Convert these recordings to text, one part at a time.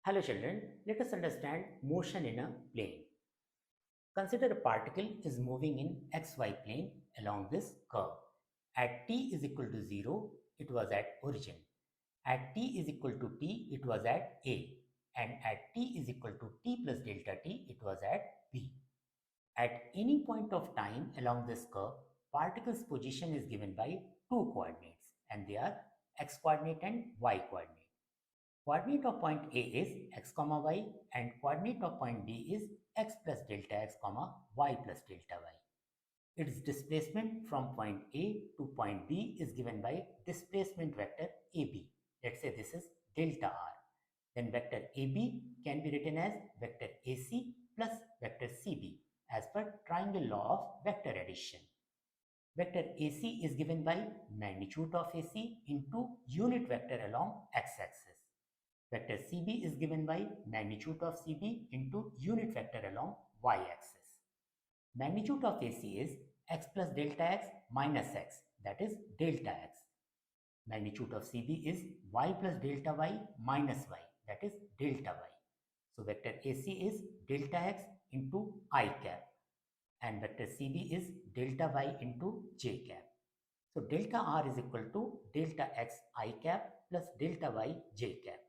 Hello children, let us understand motion in a plane. Consider a particle is moving in xy plane along this curve. At t is equal to 0, it was at origin. At t is equal to t, it was at A. And at t is equal to t plus delta t, it was at B. At any point of time along this curve, particle's position is given by two coordinates and they are x coordinate and y coordinate. Coordinate of point A is x comma y and coordinate of point B is x plus delta x comma y plus delta y. Its displacement from point A to point B is given by displacement vector AB. Let's say this is delta r. Then vector AB can be written as vector AC plus vector CB as per triangle law of vector addition. Vector AC is given by magnitude of AC into unit vector along x-axis. Vector CB is given by magnitude of CB into unit vector along y-axis. Magnitude of AC is x plus delta x minus x, that is delta x. Magnitude of CB is y plus delta y minus y, that is delta y. So vector AC is delta x into I cap and vector CB is delta y into j cap. So delta r is equal to delta x I cap plus delta y j cap.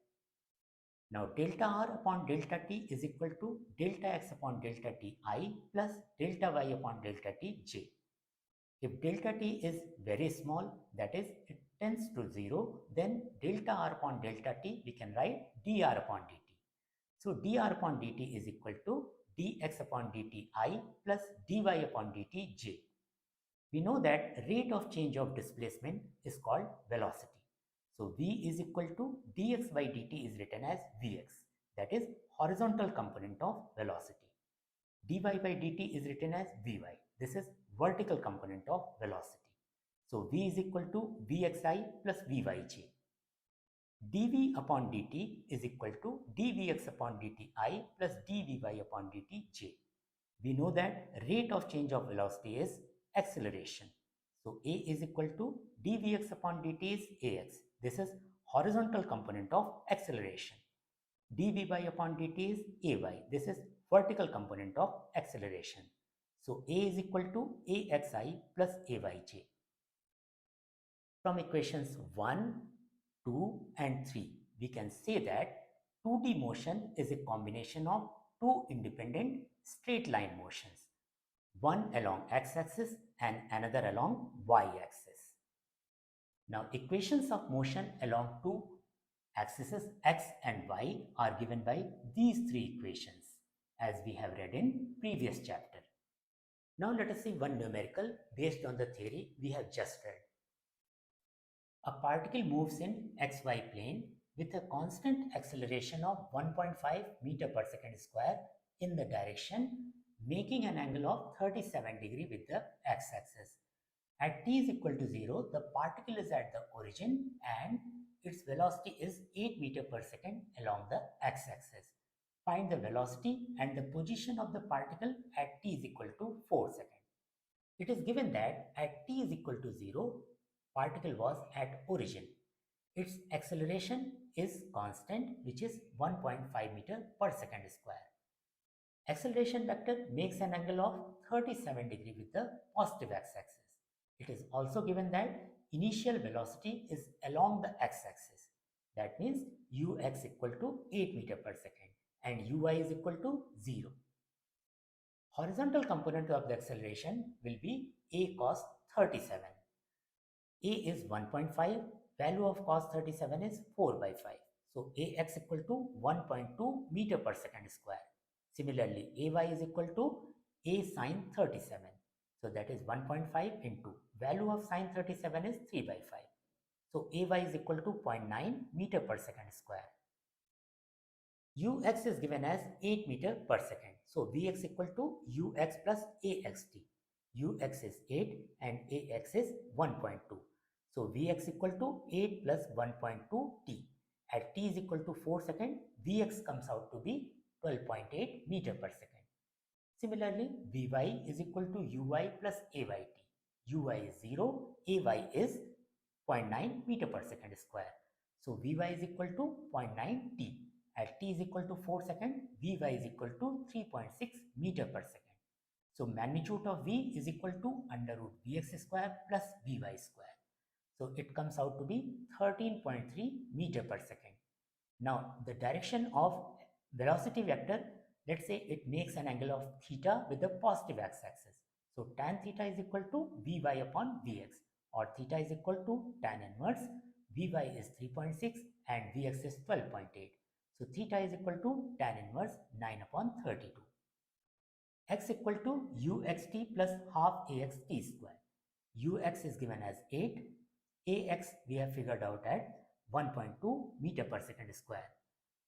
Now delta r upon delta t is equal to delta x upon delta t I plus delta y upon delta t j. If delta t is very small, that is it tends to 0, then delta r upon delta t we can write dr upon dt. So dr upon dt is equal to dx upon dt I plus dy upon dt j. We know that rate of change of displacement is called velocity. So v is equal to dx by dt is written as vx, that is horizontal component of velocity. dy by dt is written as vy, this is vertical component of velocity. So v is equal to vxi plus vyj. dv upon dt is equal to dvx upon dti plus dvy upon dtj. We know that rate of change of velocity is acceleration. So A is equal to dvx upon dt is ax. This is horizontal component of acceleration. dvy upon dt is ay. This is vertical component of acceleration. So A is equal to axi plus ayj. From equations 1, 2 and 3, we can say that 2D motion is a combination of two independent straight line motions, one along x-axis and another along y-axis. Now equations of motion along two axes x and y are given by these three equations as we have read in previous chapter. Now let us see one numerical based on the theory we have just read. A particle moves in xy plane with a constant acceleration of 1.5 meter per second square in the direction, making an angle of 37 degree with the x-axis. At t is equal to 0, the particle is at the origin and its velocity is 8 meter per second along the x-axis. Find the velocity and the position of the particle at t is equal to 4 seconds. It is given that at t is equal to 0, particle was at origin. Its acceleration is constant, which is 1.5 meter per second square. Acceleration vector makes an angle of 37 degree with the positive x-axis. It is also given that initial velocity is along the x-axis. That means ux equal to 8 meter per second and uy is equal to 0. Horizontal component of the acceleration will be a cos 37. A is 1.5, value of cos 37 is 4 by 5. So ax equal to 1.2 meter per second square. Similarly, ay is equal to a sine 37. So that is 1.5 into value of sine 37 is 3 by 5. So ay is equal to 0.9 meter per second square. Ux is given as 8 meter per second. So Vx equal to Ux plus Axt. Ux is 8 and Ax is 1.2. So Vx equal to 8 plus 1.2 t. At t is equal to 4 second, Vx comes out to be 12.8 meter per second. Similarly, Vy is equal to Uy plus Ayt. Uy is 0, Ay is 0.9 meter per second square. So Vy is equal to 0.9 t. At t is equal to 4 seconds, Vy is equal to 3.6 meter per second. So magnitude of V is equal to under root Vx square plus Vy square. So it comes out to be 13.3 meter per second. Now the direction of velocity vector, let's say it makes an angle of theta with the positive x-axis. So tan theta is equal to Vy upon Vx, or theta is equal to tan inverse Vy is 3.6 and Vx is 12.8. So theta is equal to tan inverse 9 upon 32. X equal to uxt plus half axt square. Ux is given as 8. Ax we have figured out at 1.2 meter per second square.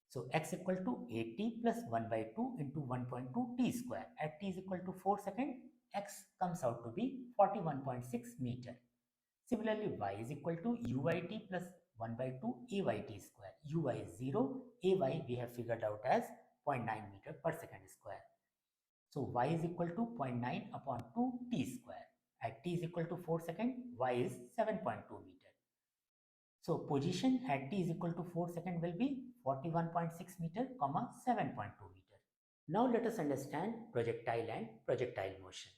So x equal to 8t plus 1 by 2 into 1.2 t square. At t is equal to 4 second, x comes out to be 41.6 meter. Similarly, y is equal to uit plus 1 by 2 ayt square. Uy is 0, ay we have figured out as 0.9 meter per second square. So y is equal to 0.9 upon 2 t square. At t is equal to 4 second, y is 7.2 meter. So position at t is equal to 4 second will be 41.6 meter, 7.2 meter. Now let us understand projectile and projectile motion.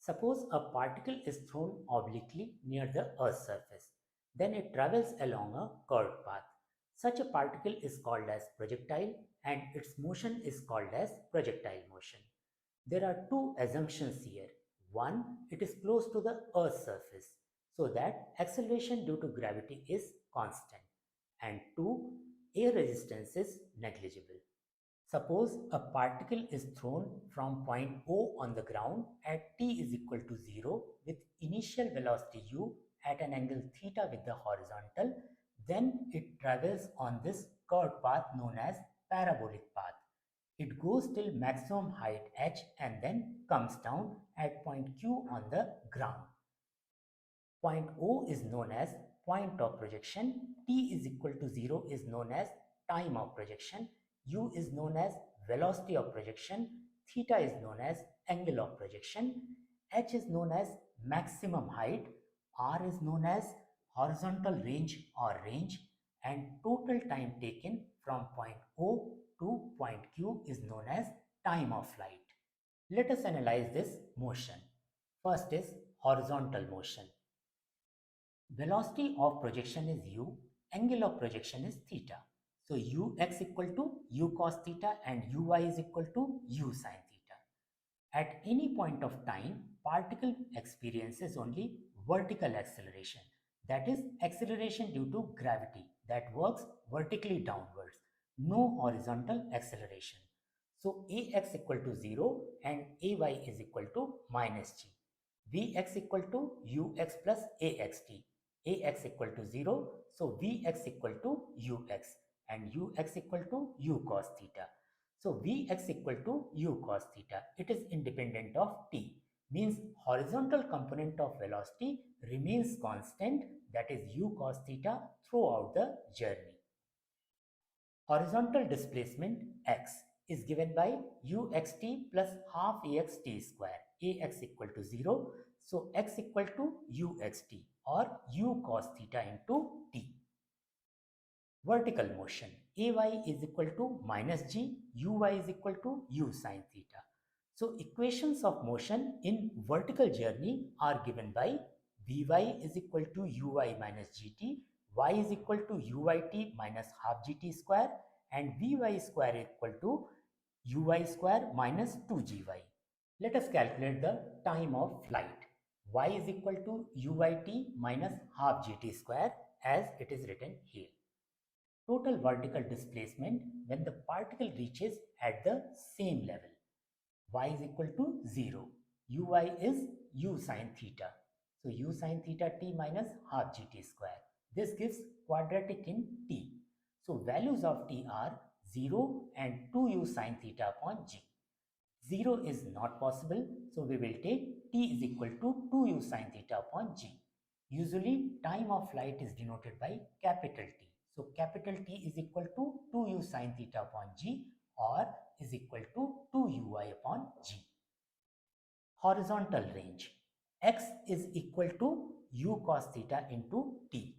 Suppose a particle is thrown obliquely near the Earth's surface. Then it travels along a curved path. Such a particle is called as projectile and its motion is called as projectile motion. There are two assumptions here. One, it is close to the Earth's surface, so that acceleration due to gravity is constant. And two, air resistance is negligible. Suppose a particle is thrown from point O on the ground at t is equal to 0 with initial velocity u at an angle theta with the horizontal, then it travels on this curved path known as parabolic path. It goes till maximum height h and then comes down at point Q on the ground. Point O is known as point of projection, t is equal to 0 is known as time of projection, u is known as velocity of projection, theta is known as angle of projection, h is known as maximum height, r is known as horizontal range or range, and total time taken from point O to point Q is known as time of flight. Let us analyze this motion. First is horizontal motion. Velocity of projection is u, angle of projection is theta. So ux equal to u cos theta and uy is equal to u sin theta. At any point of time, particle experiences only vertical acceleration, that is acceleration due to gravity that works vertically downwards, no horizontal acceleration. So ax equal to 0 and ay is equal to minus g. Vx equal to ux plus axt. Ax equal to 0, so Vx equal to ux and ux equal to u cos theta. So Vx equal to u cos theta. It is independent of t, means horizontal component of velocity remains constant, that is u cos theta throughout the journey. Horizontal displacement x is given by uxt plus half axt square. Ax equal to 0, so x equal to uxt or u cos theta into t. Vertical motion, ay is equal to minus g, uy is equal to u sin theta. So equations of motion in vertical journey are given by vy is equal to uy minus gt, y is equal to uit minus half gt square, and vy square equal to uy square minus 2gy. Let us calculate the time of flight. Y is equal to uit minus half gt square as it is written here. Total vertical displacement when the particle reaches at the same level. Y is equal to 0. Uy is u sin theta. So u sin theta t minus half gt square. This gives quadratic in t. So values of t are 0 and 2u sin theta upon g. 0 is not possible, so we will take t is equal to 2u sin theta upon g. Usually time of flight is denoted by capital T. So capital T is equal to 2u sin theta upon g or is equal to 2ui upon g. Horizontal range. X is equal to u cos theta into t.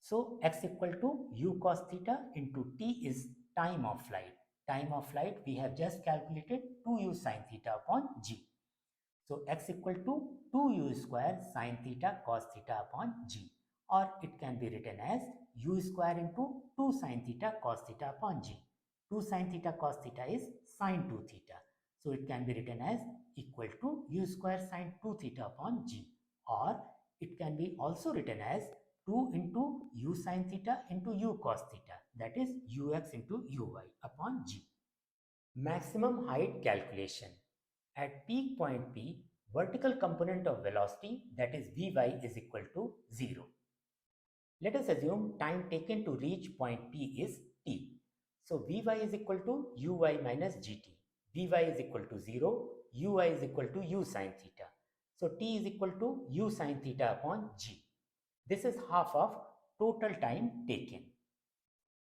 So x equal to u cos theta into t is time of flight. Time of flight we have just calculated 2u sine theta upon g. So x equal to 2u square sine theta cos theta upon g, or it can be written as u square into 2 sine theta cos theta upon g. 2 sine theta cos theta is sine 2 theta. So it can be written as equal to u square sine 2 theta upon g, or it can be also written as 2 into u sine theta into u cos theta, that is ux into uy upon g. Maximum height calculation. At peak point P, vertical component of velocity, that is Vy, is equal to 0. Let us assume time taken to reach point P is t. So Vy is equal to uy minus gt. Vy is equal to 0, ui is equal to u sine theta. So t is equal to u sine theta upon g. This is half of total time taken.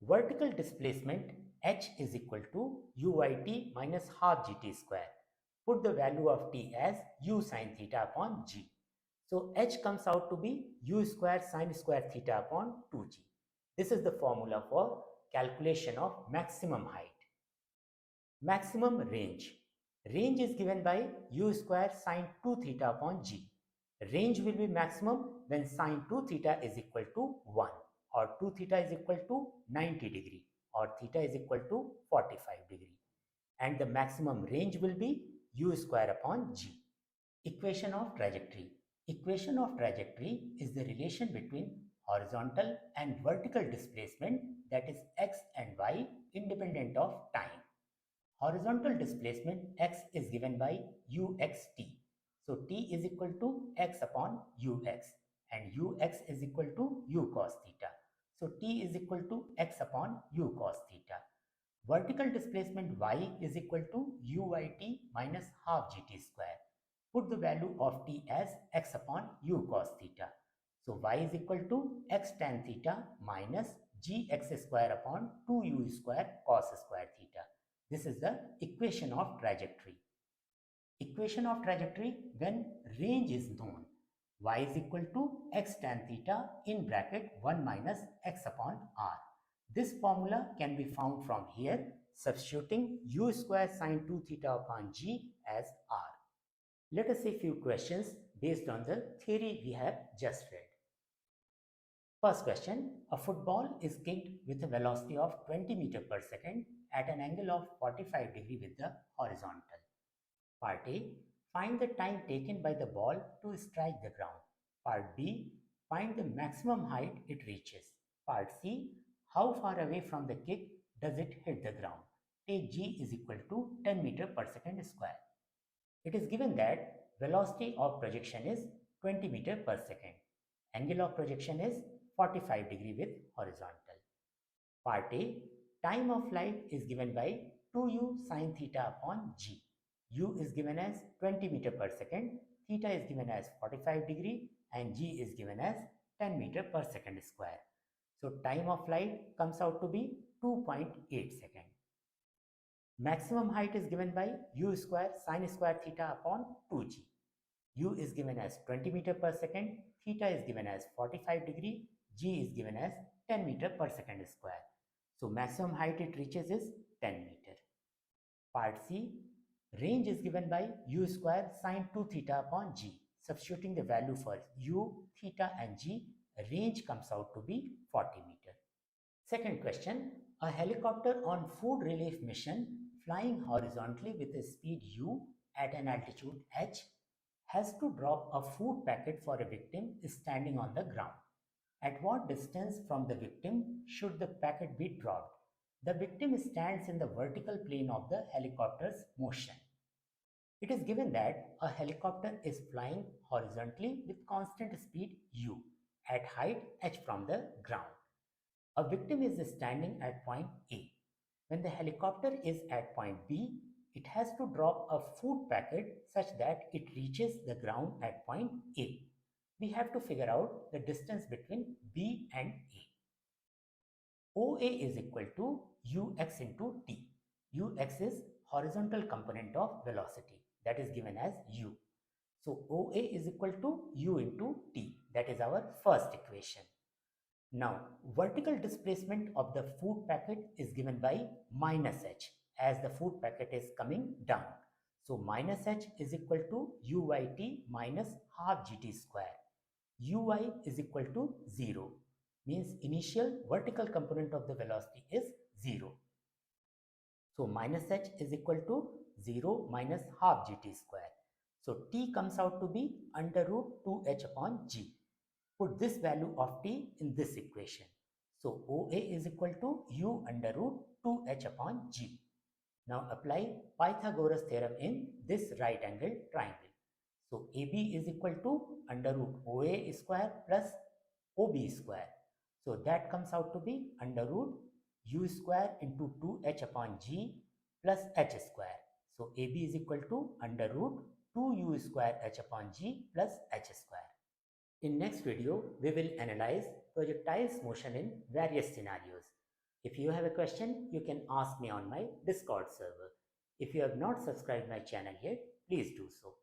Vertical displacement h is equal to uit minus half gt square. Put the value of t as u sine theta upon g. So h comes out to be u square sine square theta upon 2g. This is the formula for calculation of maximum height. Maximum range. Range is given by u square sine 2 theta upon g. Range will be maximum when sine 2 theta is equal to 1, or 2 theta is equal to 90 degree, or theta is equal to 45 degree. And the maximum range will be u square upon g. Equation of trajectory. Equation of trajectory is the relation between horizontal and vertical displacement, that is x and y, independent of time. Horizontal displacement x is given by uxt. So t is equal to x upon ux, and ux is equal to u cos theta. So t is equal to x upon u cos theta. Vertical displacement y is equal to uyt minus half gt square. Put the value of t as x upon u cos theta. So y is equal to x tan theta minus gx square upon 2u square cos square theta. This is the equation of trajectory. Equation of trajectory when range is known. Y is equal to x tan theta in bracket 1 minus x upon r. This formula can be found from here, substituting u square sine 2 theta upon g as r. Let us see few questions based on the theory we have just read. First question, a football is kicked with a velocity of 20 meters per second at an angle of 45 degree with the horizontal. Part A, find the time taken by the ball to strike the ground. Part B, find the maximum height it reaches. Part C, how far away from the kick does it hit the ground? Take g is equal to 10 meters per second square. It is given that velocity of projection is 20 meters per second. Angle of projection is 45 degree with horizontal. Part A, time of flight is given by 2u sine theta upon g. U is given as 20 meters per second, theta is given as 45 degree, and g is given as 10 meters per second square. So time of flight comes out to be 2.8 seconds. Maximum height is given by u square sine square theta upon 2g. U is given as 20 meters per second, theta is given as 45 degree, g is given as 10 meters per second square. So maximum height it reaches is 10 meters. Part C, range is given by u square sine 2 theta upon g. Substituting the value for u, theta and g, range comes out to be 40 meters. Second question, a helicopter on food relief mission flying horizontally with a speed u at an altitude h has to drop a food packet for a victim standing on the ground. At what distance from the victim should the packet be dropped? The victim stands in the vertical plane of the helicopter's motion. It is given that a helicopter is flying horizontally with constant speed u at height h from the ground. A victim is standing at point A. When the helicopter is at point B, it has to drop a food packet such that it reaches the ground at point A. We have to figure out the distance between B and A. OA is equal to ux into t. Ux is horizontal component of velocity, that is given as u. So OA is equal to u into t. That is our first equation. Now, vertical displacement of the food packet is given by minus h as the food packet is coming down. So, minus h is equal to uyt minus half gt square. Uy is equal to 0, means initial vertical component of the velocity is 0. So, minus h is equal to 0 minus half gt square. So, t comes out to be under root 2h upon g. Put this value of t in this equation. So, OA is equal to u under root 2h upon g. Now, apply Pythagoras theorem in this right angle triangle. So, AB is equal to under root OA square plus OB square. So, that comes out to be under root u square into 2h upon g plus h square. So, AB is equal to under root 2u square h upon g plus h square. In next video, we will analyze projectiles motion in various scenarios. If you have a question, you can ask me on my Discord server. If you have not subscribed my channel yet, please do so.